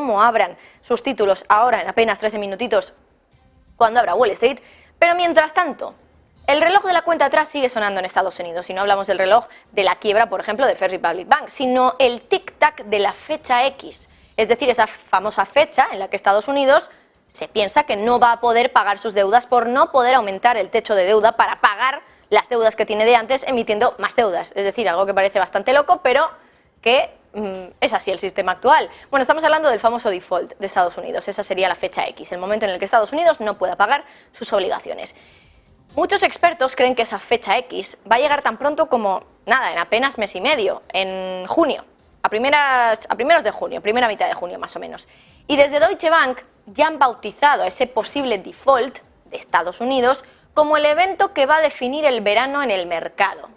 cómo abran sus títulos ahora en apenas 13 minutitos cuando abra Wall Street, pero mientras tanto, el reloj de la cuenta atrás sigue sonando en Estados Unidos, y no hablamos del reloj de la quiebra, por ejemplo, de First Republic Bank, sino el tic-tac de la fecha X, es decir, esa famosa fecha en la que Estados Unidos se piensa que no va a poder pagar sus deudas por no poder aumentar el techo de deuda para pagar las deudas que tiene de antes emitiendo más deudas, es decir, algo que parece bastante loco, pero que es así el sistema actual. Bueno, estamos hablando del famoso default de Estados Unidos, esa sería la fecha X, el momento en el que Estados Unidos no pueda pagar sus obligaciones. Muchos expertos creen que esa fecha X va a llegar tan pronto como, nada, en apenas mes y medio, en junio, a primeros de junio, primera mitad de junio más o menos. Y desde Deutsche Bank ya han bautizado ese posible default de Estados Unidos como el evento que va a definir el verano en el mercado.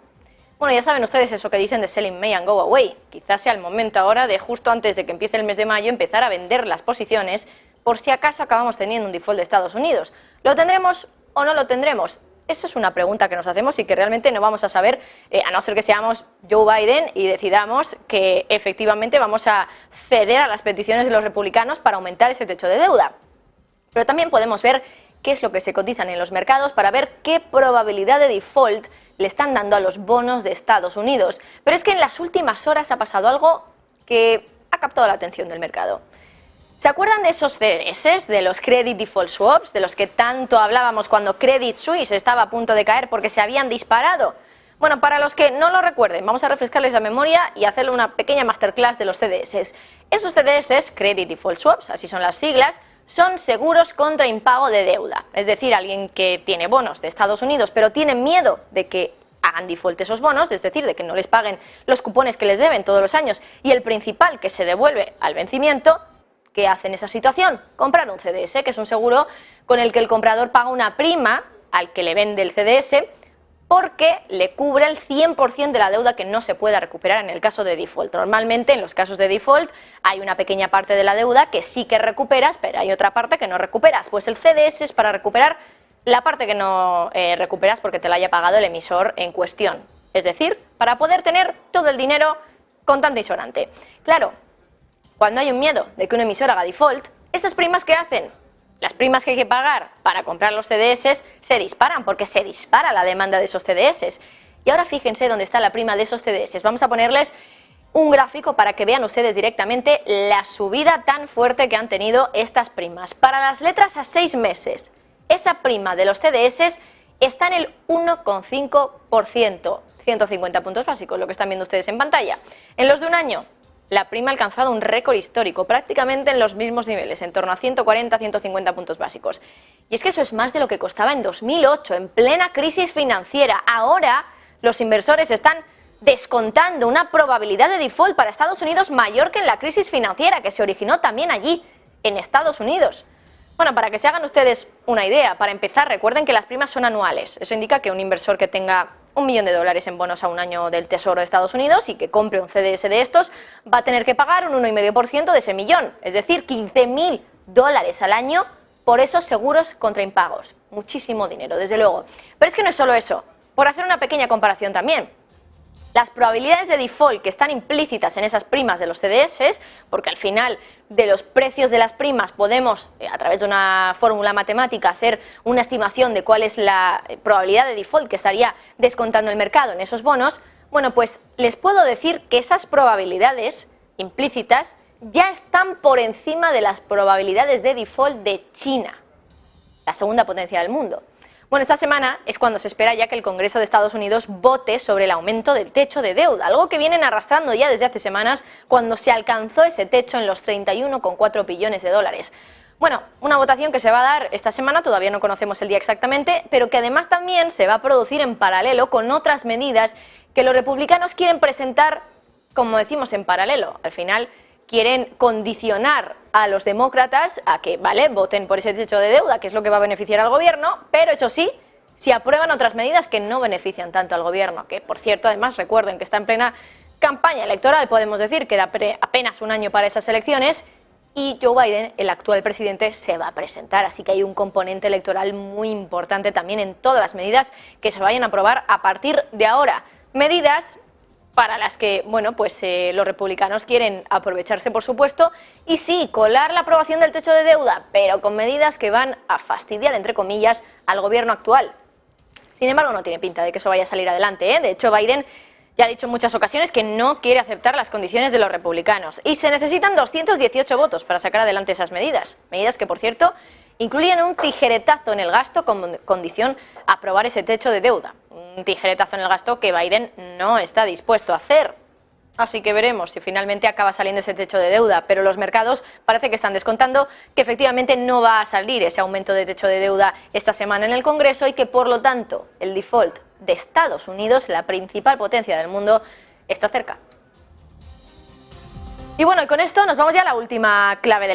Bueno, ya saben ustedes eso que dicen de sell in May and go away. Quizás sea el momento ahora de, justo antes de que empiece el mes de mayo, empezar a vender las posiciones por si acaso acabamos teniendo un default de Estados Unidos. ¿Lo tendremos o no lo tendremos? Esa es una pregunta que nos hacemos y que realmente no vamos a saber, a no ser que seamos Joe Biden y decidamos que efectivamente vamos a ceder a las peticiones de los republicanos para aumentar ese techo de deuda. Pero también podemos ver qué es lo que se cotizan en los mercados para ver qué probabilidad de default le están dando a los bonos de Estados Unidos. Pero es que en las últimas horas ha pasado algo que ha captado la atención del mercado. ¿Se acuerdan de esos CDS, de los Credit Default Swaps, de los que tanto hablábamos cuando Credit Suisse estaba a punto de caer porque se habían disparado? Bueno, para los que no lo recuerden, vamos a refrescarles la memoria y hacerle una pequeña masterclass de los CDS. Esos CDS, Credit Default Swaps, así son las siglas, son seguros contra impago de deuda. Es decir, alguien que tiene bonos de Estados Unidos pero tiene miedo de que hagan default esos bonos, es decir, de que no les paguen los cupones que les deben todos los años y el principal que se devuelve al vencimiento. ¿Qué hace en esa situación? Comprar un CDS, que es un seguro con el que el comprador paga una prima al que le vende el CDS porque le cubre el 100% de la deuda que no se pueda recuperar en el caso de default. Normalmente en los casos de default hay una pequeña parte de la deuda que sí que recuperas, pero hay otra parte que no recuperas. Pues el CDS es para recuperar la parte que no recuperas porque te la haya pagado el emisor en cuestión. Es decir, para poder tener todo el dinero contante y sonante. Claro, cuando hay un miedo de que un emisor haga default, esas primas ¿qué hacen? Las primas que hay que pagar para comprar los CDS se disparan porque se dispara la demanda de esos CDS. Y ahora fíjense dónde está la prima de esos CDS. Vamos a ponerles un gráfico para que vean ustedes directamente la subida tan fuerte que han tenido estas primas. Para las letras a 6 meses, esa prima de los CDS está en el 1,5%, 150 puntos básicos, lo que están viendo ustedes en pantalla. En los de un año, la prima ha alcanzado un récord histórico, prácticamente en los mismos niveles, en torno a 140-150 puntos básicos. Y es que eso es más de lo que costaba en 2008, en plena crisis financiera. Ahora los inversores están descontando una probabilidad de default para Estados Unidos mayor que en la crisis financiera, que se originó también allí, en Estados Unidos. Bueno, para que se hagan ustedes una idea, para empezar, recuerden que las primas son anuales. Eso indica que un inversor que tenga $1 millón en bonos a un año del Tesoro de Estados Unidos y que compre un CDS de estos, va a tener que pagar un 1,5% de ese millón, es decir, $15.000 al año por esos seguros contra impagos. Muchísimo dinero, desde luego. Pero es que no es solo eso. Por hacer una pequeña comparación también, las probabilidades de default que están implícitas en esas primas de los CDS, porque al final de los precios de las primas podemos, a través de una fórmula matemática, hacer una estimación de cuál es la probabilidad de default que estaría descontando el mercado en esos bonos. Bueno, pues les puedo decir que esas probabilidades implícitas ya están por encima de las probabilidades de default de China, la segunda potencia del mundo. Bueno, esta semana es cuando se espera ya que el Congreso de Estados Unidos vote sobre el aumento del techo de deuda, algo que vienen arrastrando ya desde hace semanas cuando se alcanzó ese techo en los $31,4 billones. Bueno, una votación que se va a dar esta semana, todavía no conocemos el día exactamente, pero que además también se va a producir en paralelo con otras medidas que los republicanos quieren presentar, como decimos, en paralelo. Al final quieren condicionar a los demócratas a que, vale, voten por ese techo de deuda, que es lo que va a beneficiar al gobierno, pero eso sí, si aprueban otras medidas que no benefician tanto al gobierno, que por cierto, además, recuerden que está en plena campaña electoral, podemos decir, queda apenas un año para esas elecciones, y Joe Biden, el actual presidente, se va a presentar, así que hay un componente electoral muy importante también en todas las medidas que se vayan a aprobar a partir de ahora. Medidas para las que, bueno, pues los republicanos quieren aprovecharse, por supuesto, y sí, colar la aprobación del techo de deuda, pero con medidas que van a fastidiar, entre comillas, al gobierno actual. Sin embargo, no tiene pinta de que eso vaya a salir adelante, ¿eh? De hecho, Biden ya ha dicho en muchas ocasiones que no quiere aceptar las condiciones de los republicanos. Y se necesitan 218 votos para sacar adelante esas medidas. Medidas que, por cierto, incluyen un tijeretazo en el gasto con condición a aprobar ese techo de deuda. Un tijeretazo en el gasto que Biden no está dispuesto a hacer. Así que veremos si finalmente acaba saliendo ese techo de deuda, pero los mercados parece que están descontando que efectivamente no va a salir ese aumento de techo de deuda esta semana en el Congreso y que por lo tanto el default de Estados Unidos, la principal potencia del mundo, está cerca. Y bueno, y con esto nos vamos ya a la última clave de la